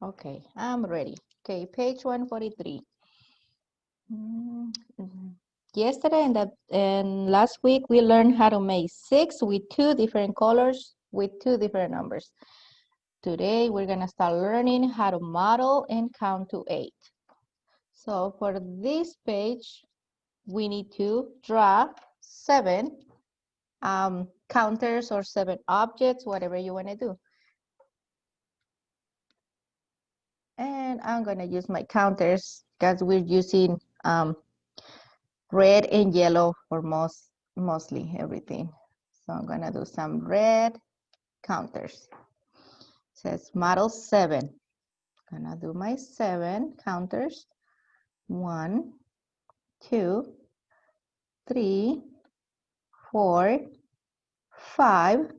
Okay, I'm ready. Okay, page 143. Yesterday and last week, we learned how to make 6 with 2 different colors with 2 different numbers. Today, we're gonna start learning how to model and count to 8. So for this page, we need to draw 7 counters or 7 objects, whatever you wanna do. And I'm gonna use my counters because we're using red and yellow for mostly everything. So I'm gonna do some red counters. It says model 7. I'm gonna do my 7 counters. 1, 2, 3, 4, 5,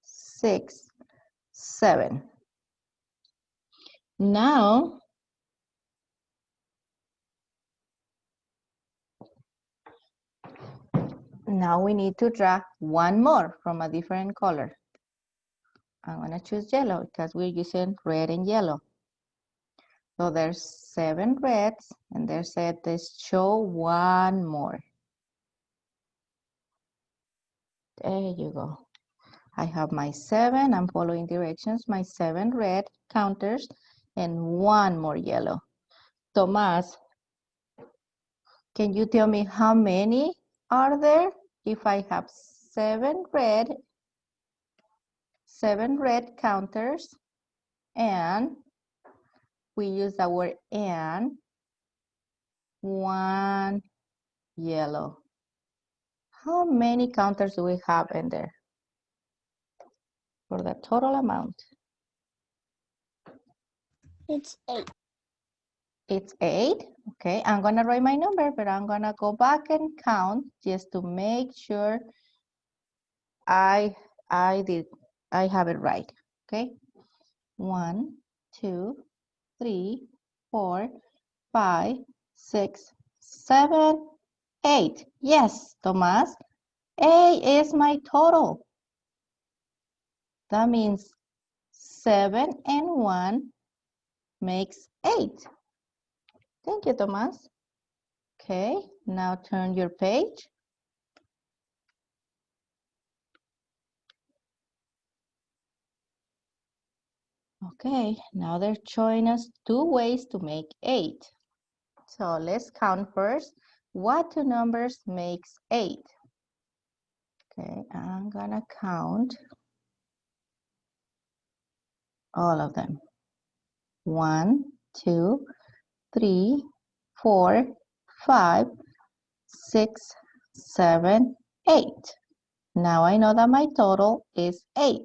6, 7. Now we need to draw one more from a different color. I'm gonna choose yellow because we're using red and yellow. So there's 7 reds and they said let's show one more. There you go. I have my 7, I'm following directions, my 7 red counters and one more yellow. Tomas, can you tell me how many are there? If I have 7 red counters and we use the word and, 1 yellow. How many counters do we have in there for the total amount? It's 8. It's 8. Okay, I'm gonna write my number, but I'm gonna go back and count just to make sure I have it right. Okay, 1, 2, 3, 4, 5, 6, 7, 8. Yes, Tomas, 8 is my total. That means 7 and 1 makes 8. Thank you, Tomas. Okay, now turn your page. Okay, now they're showing us 2 ways to make 8. So let's count first. What 2 numbers makes 8? Okay, I'm gonna count all of them. 1, 2, 3, 4, 5, 6, 7, 8. Now I know that my total is 8.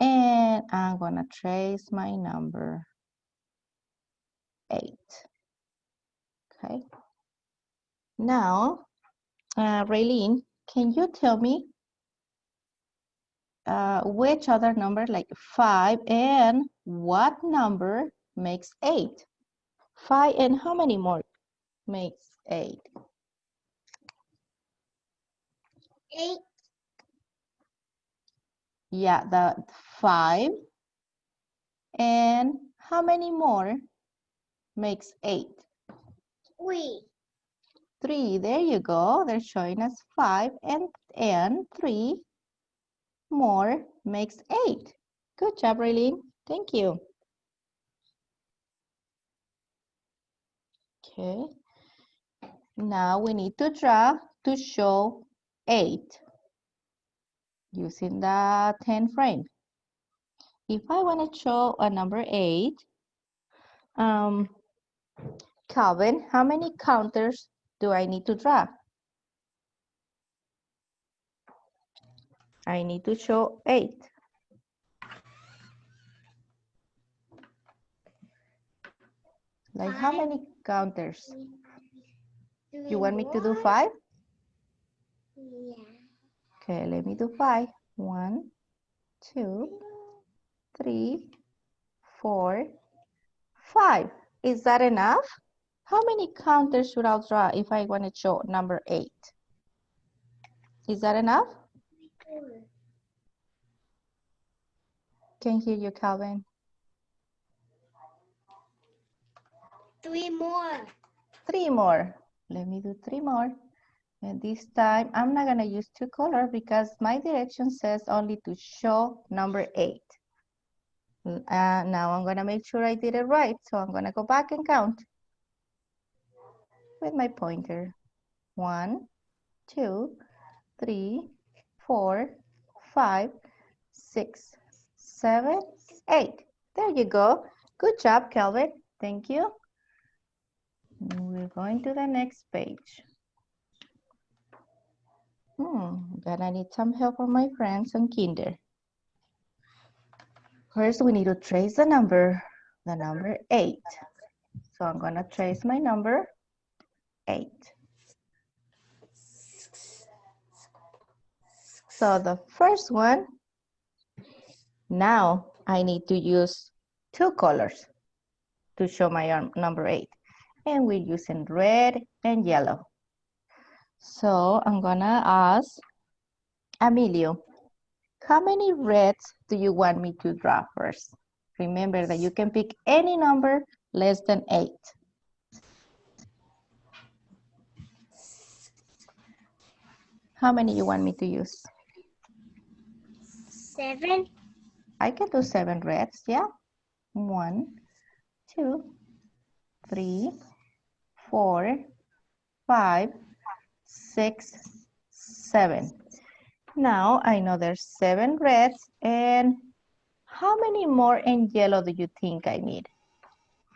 And I'm gonna trace my number 8. Okay. Now, Raylene, can you tell me which other number like 5 and what number makes 8? 5 and how many more makes 8? 8. Yeah, the 5 and how many more makes 8? 3. 3, there you go. They're showing us 5 and 3 more makes 8. Good job, Raylene. Thank you. Okay. Now we need to draw to show 8 using the 10 frame. If I want to show a number 8, Calvin, how many counters do I need to draw? I need to show 8. Like how many counters? You want me to do 5? Yeah. Okay, let me do 5. 1, 2, 3, 4, 5. Is that enough? How many counters should I draw if I want to show number 8? Is that enough? Can't hear you, Calvin. 3 more. 3 more. Let me do 3 more. And this time, I'm not gonna use 2 colors because my direction says only to show number 8. Now I'm gonna make sure I did it right. So I'm gonna go back and count with my pointer. 1, 2, 3, 4, 5, 6, 7, 8. There you go. Good job, Kelvin. Thank you. We're going to the next page. Gonna need some help from my friends on Kinder. First, we need to trace the number 8. So I'm gonna trace my number 8. So the first one, now I need to use 2 colors to show my number 8. And we're using red and yellow. So I'm gonna ask Emilio, how many reds do you want me to draw first? Remember that you can pick any number less than 8. How many you want me to use? 7. I can do 7 reds, yeah? 1, 2, 3, 4, 5, 6, 7. Now I know there's 7 reds, and how many more in yellow do you think I need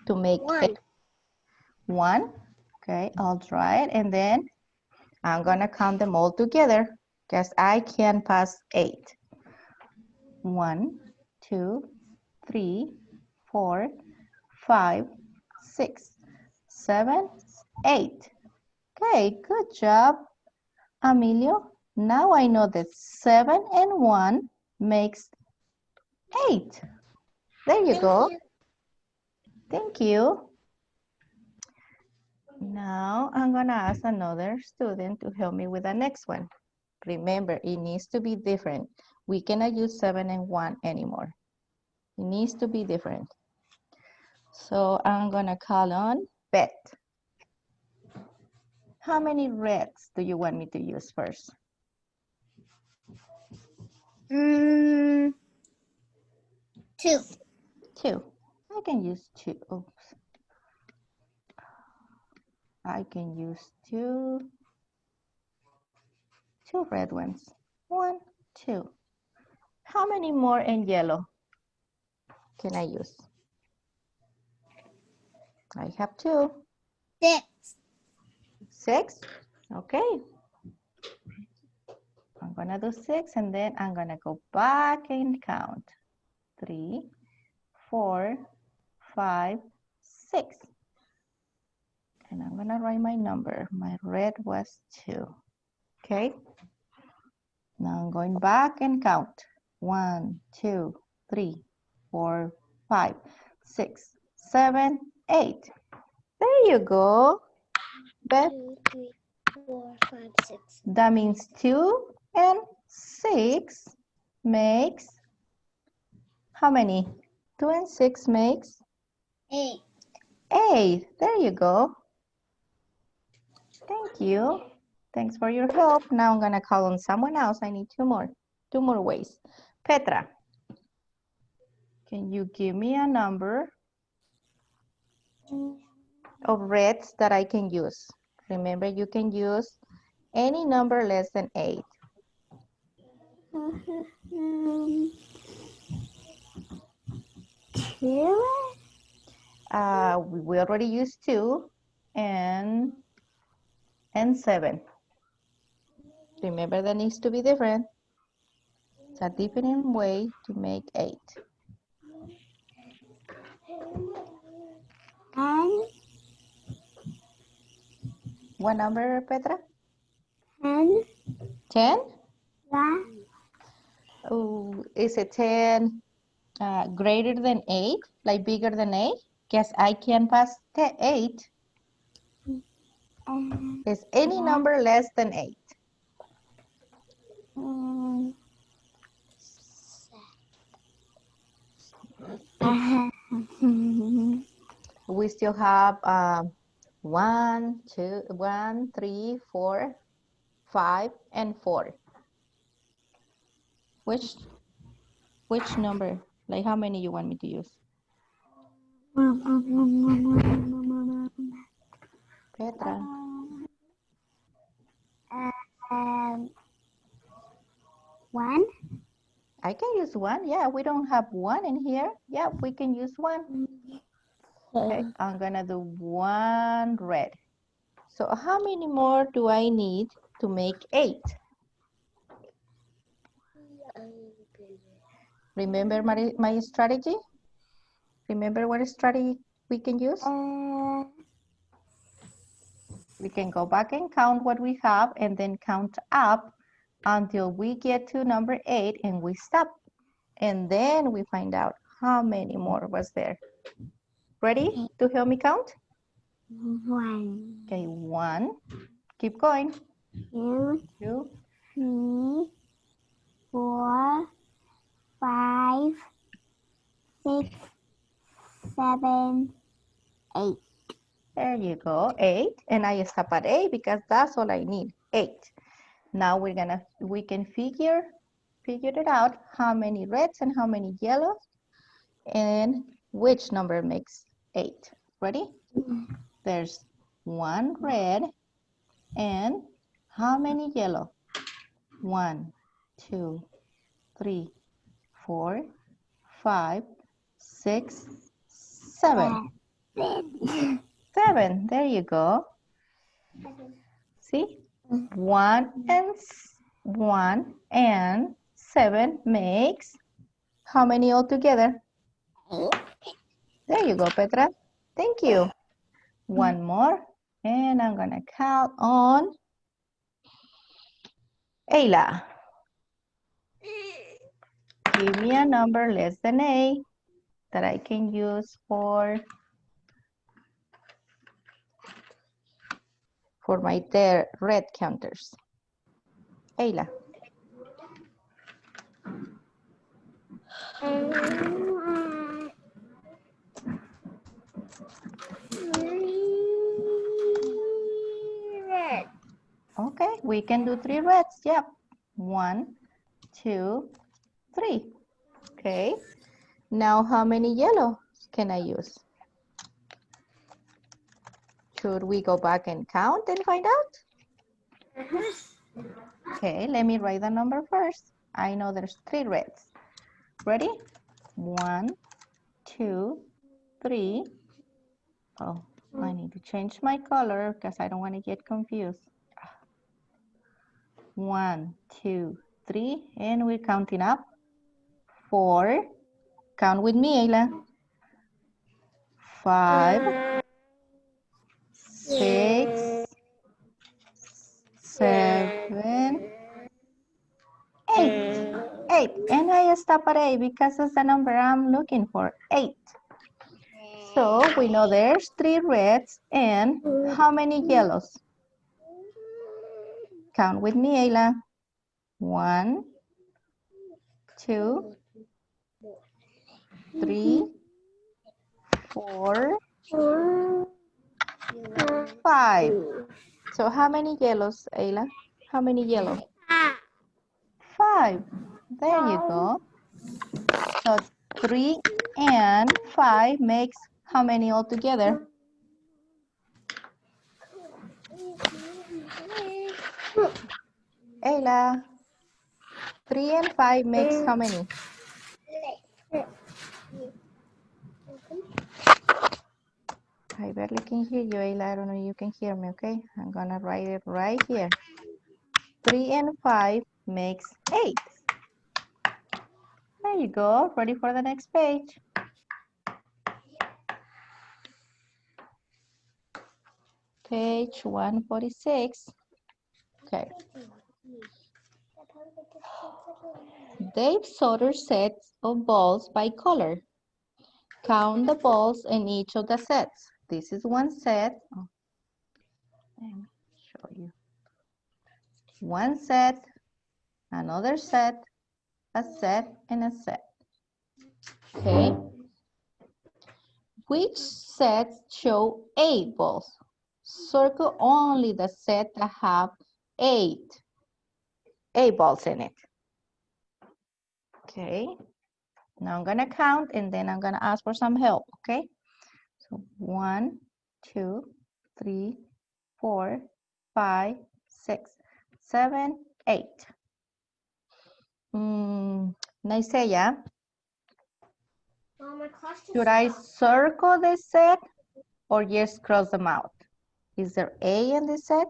to make 1. it? 1. Okay, I'll try it, and then I'm gonna count them all together because I can pass 8. 1, 2, 3, 4, 5, 6, 7, 8. Okay, good job, Emilio. Now I know that 7 and 1 makes 8. There you go. Thank you. Now I'm gonna ask another student to help me with the next one. Remember, it needs to be different. We cannot use 7 and 1 anymore. It needs to be different. So I'm gonna call on Bet. How many reds do you want me to use first? 2. 2. I can use 2. Oops. I can use 2 red ones. 1, 2. How many more in yellow can I use? I have 2. 6. 6? Okay. I'm gonna do 6 and then I'm gonna go back and count. 3, 4, 5, 6. And I'm gonna write my number. My red was 2. Okay. Now I'm going back and count. 1, 2, 3, 4, 5, 6, 7, 8. There you go. Beth. 2, 3, 4, 5, 6. That means 2 and 6 makes how many? 2 and 6 makes 8. 8. There you go. Thank you. Thanks for your help. Now I'm gonna call on someone else. I need 2 more. 2 more ways. Petra, can you give me a number of reds that I can use? Remember, you can use any number less than 8. We already used 2 and 7. Remember, that needs to be different. It's a different way to make 8. What number, Petra? 10. 10? Yeah. Oh, is it 10 greater than 8? Like bigger than 8? Guess I can pass 8. Is any number less than 8? We we still have 1, 2, 1, 3, 4, 5, and 4. Which number? Like how many you want me to use? Petra. One. I can use 1. Yeah, we don't have 1 in here. Yeah, we can use 1. Okay, I'm gonna do 1 red. So how many more do I need to make 8? Remember my strategy? Remember what strategy we can use? We can go back and count what we have and then count up until we get to number 8 and we stop. And then we find out how many more was there. Ready to help me count? 1, Okay, 1. Keep going. 2, 2, 3, 4, 5, 6, 7, 8. there you go, 8. And I stop at 8 because that's all I need, 8. Now we can figure it out how many reds and how many yellows and which number makes 8. Ready? There's 1 red and how many yellow? 1, 2, 3, 4, 5, 6, 7. 7, there you go. See? 1 and 7 makes how many altogether? There you go, Petra. Thank you. One more, and I'm gonna count on Ayla. Give me a number less than 8 that I can use for my red counters. Ayla. Okay, we can do 3 reds. Yep. 1, 2, 3. Okay. Now how many yellows can I use? Should we go back and count and find out? Okay, let me write the number first. I know there's 3 reds. Ready? 1, 2, 3. Oh, I need to change my color because I don't want to get confused. 1, 2, 3, and we're counting up. 4. Count with me, Ayla. 5, 6, 7, 8. 8. And I stop at 8 because that's the number I'm looking for. 8. So we know there's 3 reds and how many yellows? Count with me, Ayla. 1, 2, 3, 4, 5. So how many yellows, Ayla? How many yellows? 5. There you go. So 3 and 5 makes how many altogether? Ayla. 3 and 5 makes how many? I barely can hear you, Ayla. I don't know if you can hear me, okay? I'm gonna write it right here. 3 and 5 makes 8. There you go. Ready for the next page. Page 146. Okay. Dave sorted sets of balls by color. Count the balls in each of the sets. This is one set. Oh, let me show you. One set, another set, a set, and a set. Okay. Which sets show 8 balls? Circle only the set that have 8 balls in it. Okay. Now I'm gonna count and then I'm gonna ask for some help, okay? So 1, 2, 3, 4, 5, 6, 7, 8. Naisaya, should I circle this set or just cross them out? Is there A in this set?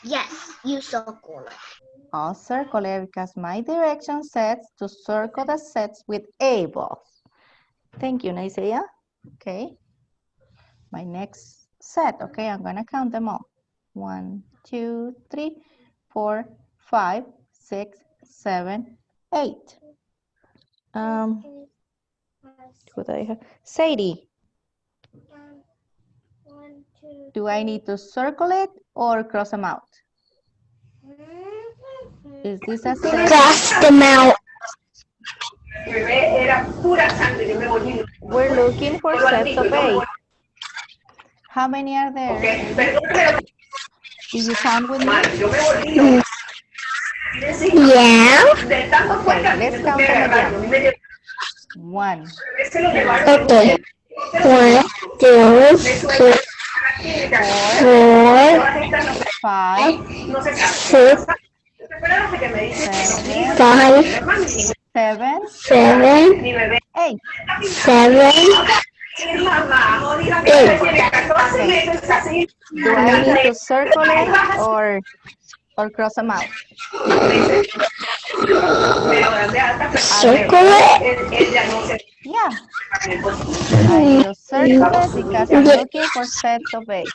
Yes, you circle it. I'll circle it because my direction says to circle the sets with A balls. Thank you, Naisaya. Okay. My next set, okay, I'm gonna count them all. 1, 2, 3, 4, 5, 6, 7, 8. Who do I have? Sadie, do I need to circle it or cross them out? Is this a set? Cross them out. We're looking for sets of 8. How many are there? Did you count with me? Yeah. Okay, let's count them again. 1, Okay. 1, 2, 3, 4, 5, 6, 5, 7, 7, 8. 7, 8. Do I need to circle it or cross them out? Circle it? Yeah. I will circle it because I'm looking for sets of 8.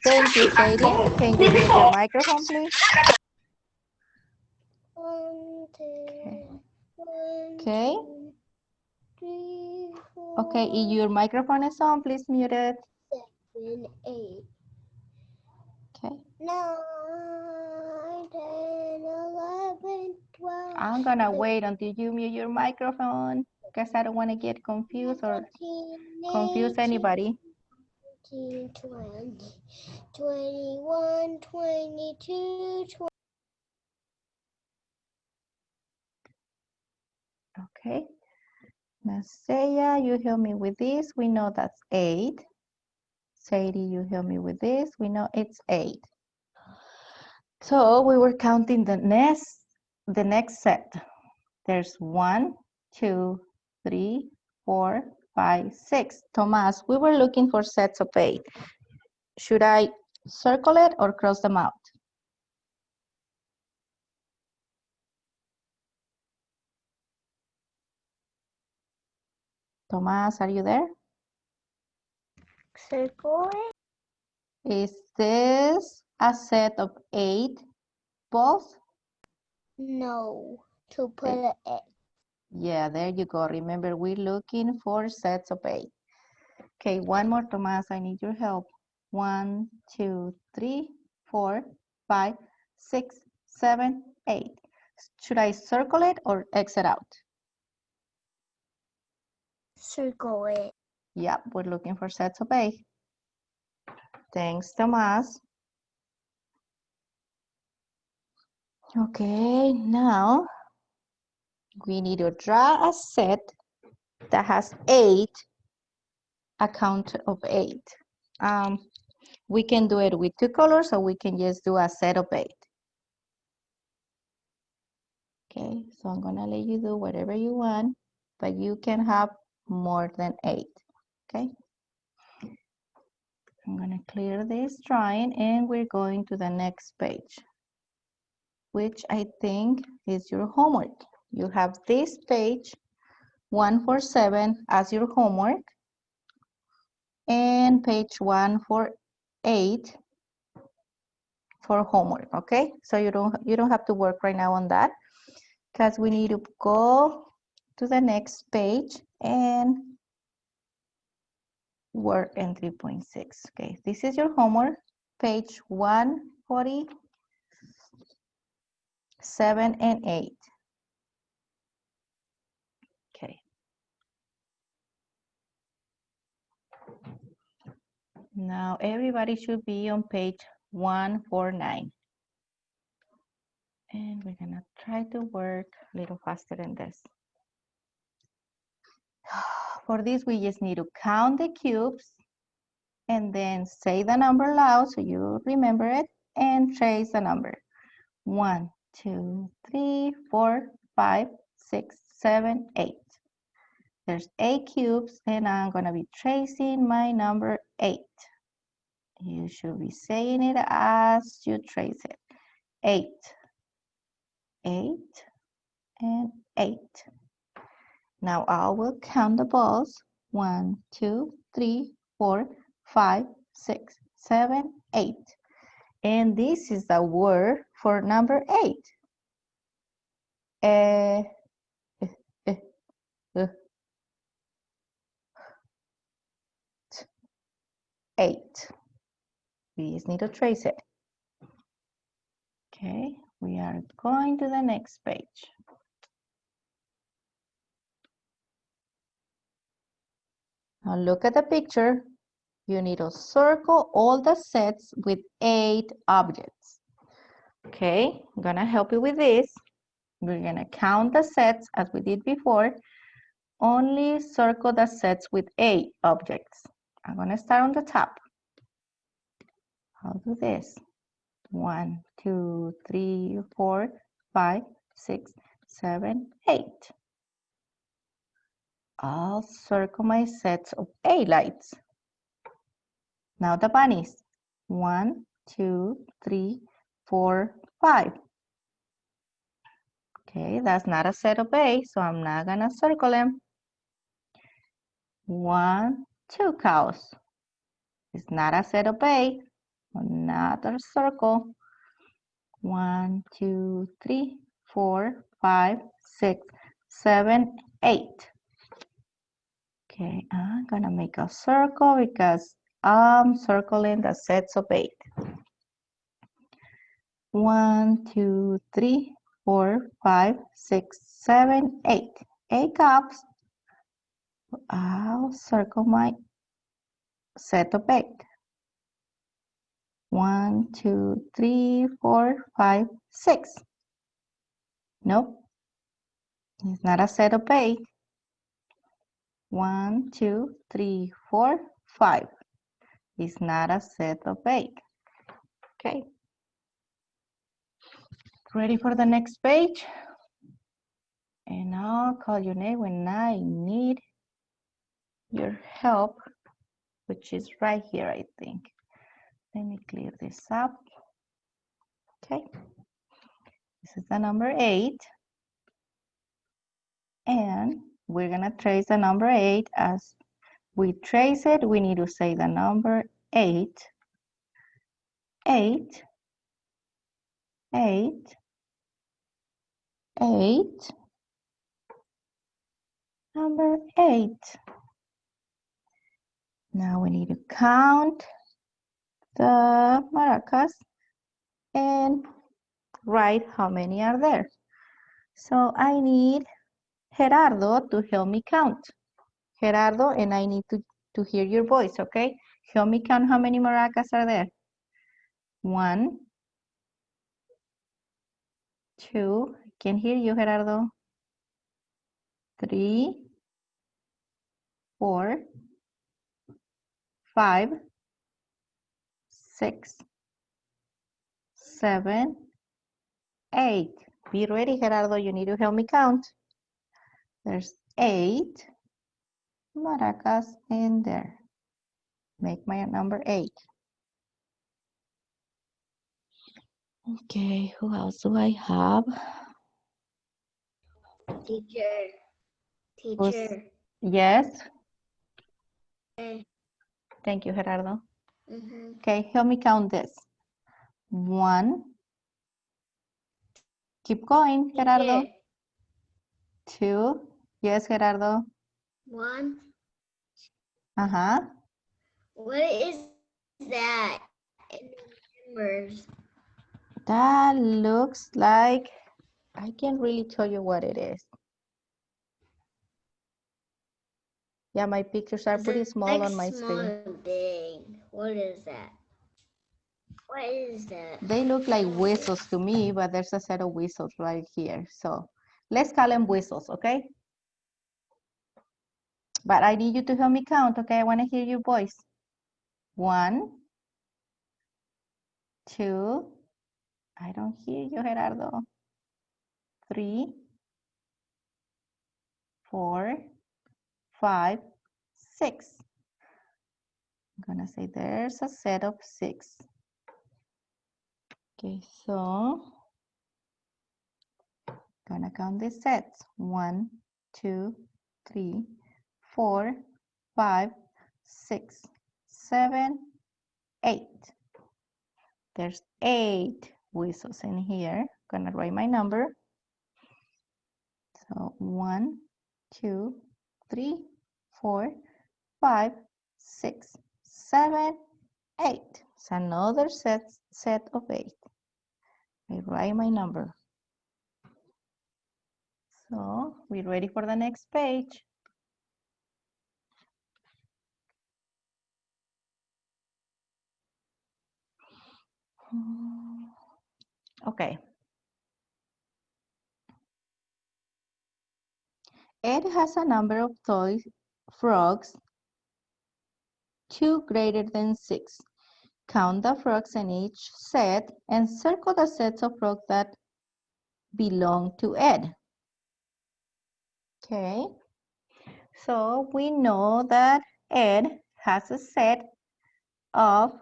Thank you, Sadie. Can you mute your microphone, please? Okay. Okay, if your microphone is on, please mute it. 7, 8, Okay. 9, 10, 11, 12. I'm gonna wait until you mute your microphone because I don't want to get confused or confuse anybody. 19, 20, 21, 22, 20. Okay. Nasaya, you help me with this. We know that's 8. Sadie, you help me with this. We know it's 8. So we were counting the next set. There's 1, 2, 3, 4, 5, 6. Tomas, we were looking for sets of 8. Should I circle it or cross them out? Tomas, are you there? Circle it? Is this a set of 8 balls? No, to put it in. Yeah, there you go. Remember, we're looking for sets of 8. Okay, one more, Tomas. I need your help. 1, 2, 3, 4, 5, 6, 7, 8. Should I circle it or exit out? Circle it. Yep, we're looking for sets of 8. Thanks, Tomas. Okay, now we need to draw a set that has 8, a count of 8. We can do it with 2 colors or we can just do a set of 8. Okay, so I'm gonna let you do whatever you want, but you can have more than 8, okay? I'm gonna clear this drawing and we're going to the next page, which I think is your homework. You have this page, 147 as your homework, and page 148 for homework, okay? So you don't have to work right now on that because we need to go to the next page and work in 3.6. Okay, this is your homework, page 147 and 8. Okay, Now everybody should be on page 149. And we're gonna try to work a little faster than this. For this, we just need to count the cubes and then say the number loud so you remember it and trace the number. 1, 2, 3, 4, 5, 6, 7, 8. There's 8 cubes and I'm gonna be tracing my number 8. You should be saying it as you trace it. 8, 8, and 8. Now I will count the balls. 1, 2, 3, 4, 5, 6, 7, 8. And this is the word for number 8. 8. We just need to trace it. Okay, we are going to the next page. Now look at the picture. You need to circle all the sets with 8 objects. Okay, I'm gonna help you with this. We're gonna count the sets as we did before. Only circle the sets with 8 objects. I'm gonna start on the top. I'll do this. 1, 2, 3, 4, 5, 6, 7, 8. I'll circle my sets of 8 lights. Now the bunnies. 1, 2, 3, 4, 5. Okay, that's not a set of 8, so I'm not gonna circle them. 1, 2 cows. It's not a set of 8. Another circle. 1, 2, 3, 4, 5, 6, 7, 8. Okay, I'm gonna make a circle because I'm circling the sets of 8. 1, 2, 3, 4, 5, 6, 7, 8. 8 cups. I'll circle my set of 8. 1, 2, 3, 4, 5, 6. Nope. It's not a set of 8. 1, 2, 3, 4, 5. It's not a set of 8. Okay. Ready for the next page? And I'll call your name when I need your help, which is right here, I think. Let me clear this up. Okay. This is the number 8. And we're gonna trace the number 8. As we trace it, we need to say the number 8. 8. 8. 8. Number 8. Now we need to count the maracas and write how many are there. So I need Gerardo to help me count. Gerardo, and I need to hear your voice, okay? Help me count how many maracas are there. 1, 2, I can hear you, Gerardo. 3, 4, 5, 6, 7, 8. Be ready, Gerardo. You need to help me count. There's 8 maracas in there. Make my number 8. Okay, who else do I have? Teacher. Yes. Eh. Thank you, Gerardo. Mhm. Okay, help me count this. 1. Keep going, Gerardo. Teacher. 2. Yes, Gerardo. 1. Uh-huh. What is that in numbers? That looks like, I can't really tell you what it is. Yeah, my pictures are Is pretty it small like on my small screen. and big? What is that? What is that? They look like whistles to me, but there's a set of whistles right here. So let's call them whistles, okay? But I need you to help me count, okay? I want to hear your voice. 1, 2, I don't hear you, Gerardo. 3, 4, 5, 6. I'm gonna say there's a set of 6. Okay, so gonna count the sets. 1, 2, 3, 4, 5, 6, 7, 8. There's 8 whistles in here. Gonna write my number. So 1, 2, 3, 4, 5, 6, 7, 8. It's another set of 8. I write my number. So we're ready for the next page. Okay. Ed has a number of toy frogs, 2 greater than 6. Count the frogs in each set and circle the sets of frogs that belong to Ed. Okay. So we know that Ed has a set of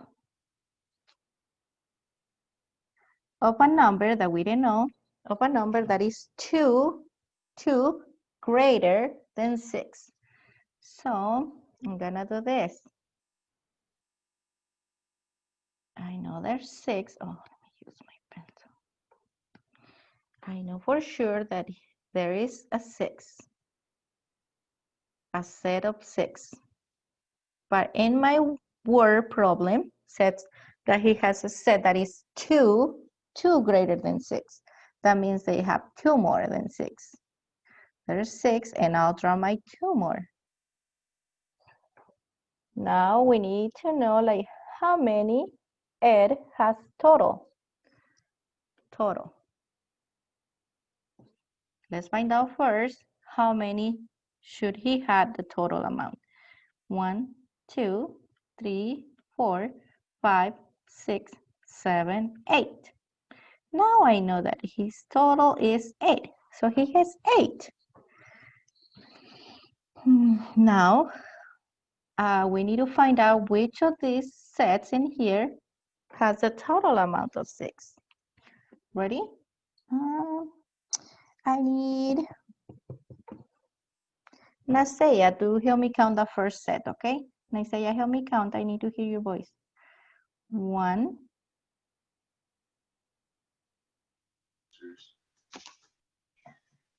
a number that we didn't know, of a number that is 2 greater than 6. So I'm gonna do this. I know there's 6. Oh, let me use my pencil. I know for sure that there is a 6, a set of 6. But in my word problem says that he has a set that is 2 greater than 6. That means they have 2 more than 6. There's 6 and I'll draw my 2 more. Now we need to know like how many Ed has total. Let's find out first how many should he have the total amount. 1, 2, 3, 4, 5, 6, 7, 8. Now I know that his total is 8. So he has 8. Now we need to find out which of these sets in here has a total amount of 6. Ready? I need Nasaya to help me count the first set, okay? Nasaya, help me count. I need to hear your voice. 1.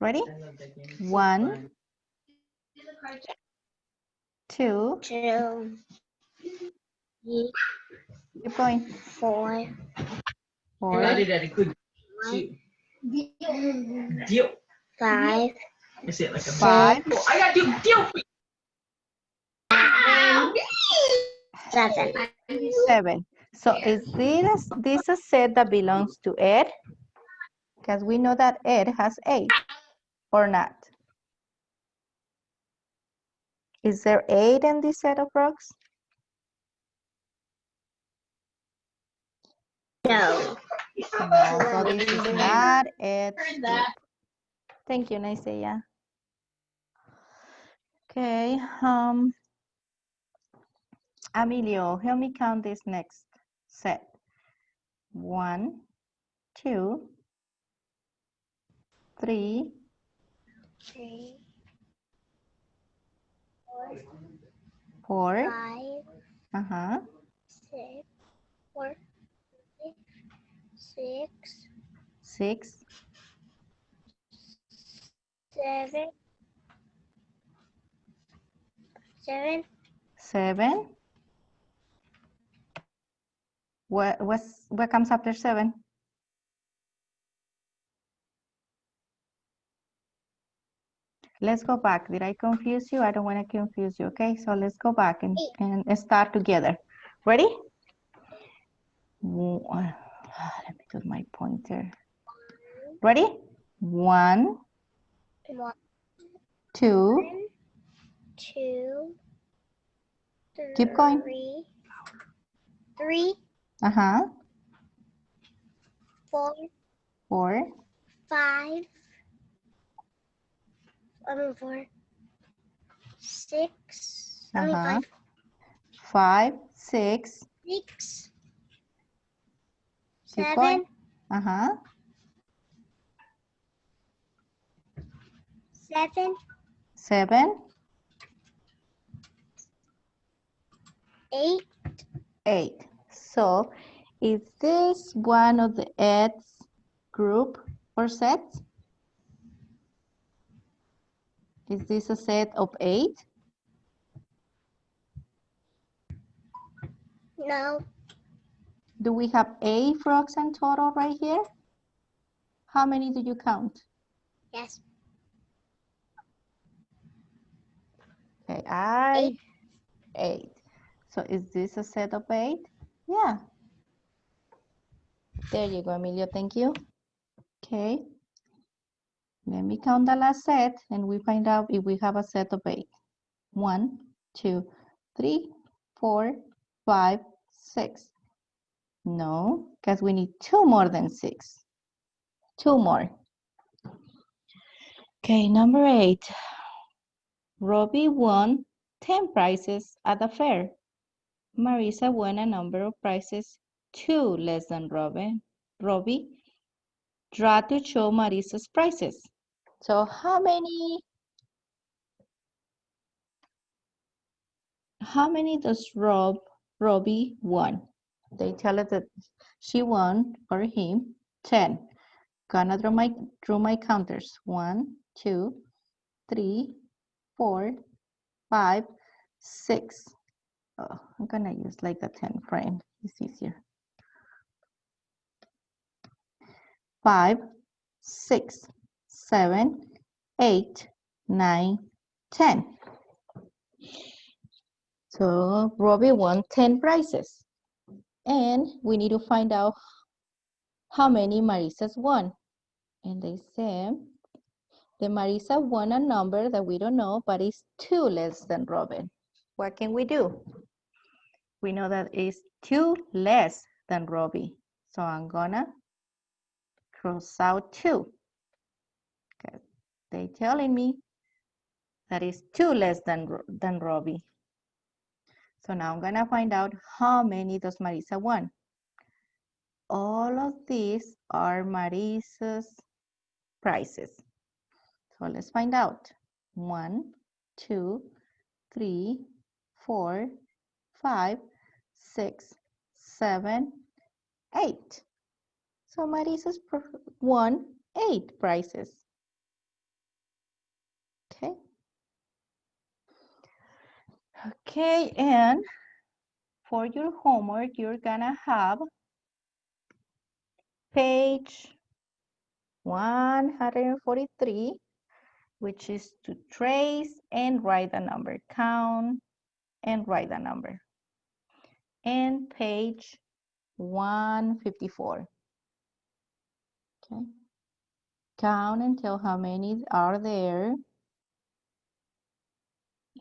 Ready? 1, 2. 2, 3, Keep going. 4, 4. 5, 5. 7. 7. So is this a set that belongs to Ed? Because we know that Ed has 8 or not. Is there 8 in this set of frogs? No. No, so this is not Ed's group. Thank you, Naisaya. Okay, Emilio, help me count this next set. 1, 2, 3, 3, 4. 5, 6, 4, 6, 6, 7, 7, 7. What comes after 7? Let's go back. Did I confuse you? I don't want to confuse you, okay? So let's go back and start together. Ready? Let me do my pointer. Ready? 1, 1, 2. 2, Keep going. 3, Uh-huh. 4, 4. 5, 4, 6, Uh-huh. 5, 5, 6. 6, Keep 7, going. Uh-huh. 7, 7, 8, 8. So, is this one of the eighth group or sets? Is this a set of 8? no, Do we have 8 frogs in total right here? How many do you count? yes, Okay, 8, 8. So is this a set of 8? Yeah. There you go, Emilio. Thank you. Okay. Let me count the last set and we find out if we have a set of 8. 1, 2, 3, 4, 5, 6. No, because we need 2 more than 6. 2 more. Okay, number 8. Robbie won 10 prizes at the fair. Marisa won a number of prizes 2 less than Robbie. Draw to show Marisa's prizes. So how many does Robbie won? They tell us that she won or him 10. Gonna draw my counters. 1, 2, 3, 4, 5, 6. Oh, I'm gonna use like a 10 frame. It's easier. 5, 6, 7, 8, 9, 10. So Robbie won 10 prizes. And we need to find out how many Marisas won. And they say the Marisa won a number that we don't know, but it's 2 less than Robin. What can we do? We know that it's 2 less than Robbie. So I'm gonna cross out 2. Okay. They telling me that is 2 less than Robbie. So now I'm gonna find out how many does Marisa won. All of these are Marisa's prizes. So let's find out. 1, 2, 3, 4, 5, 6, 7, 8. So Marisa's won 8 prizes. Okay. Okay, and for your homework, you're gonna have page 143, which is to trace and write the number, count and write the number. And page 154. Okay. Count and tell how many are there.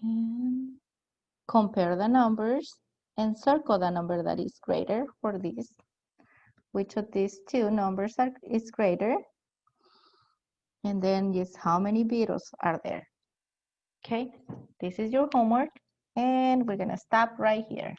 And compare the numbers and circle the number that is greater for this. Which of these two numbers is greater? And then just how many beetles are there? Okay, this is your homework and we're gonna stop right here.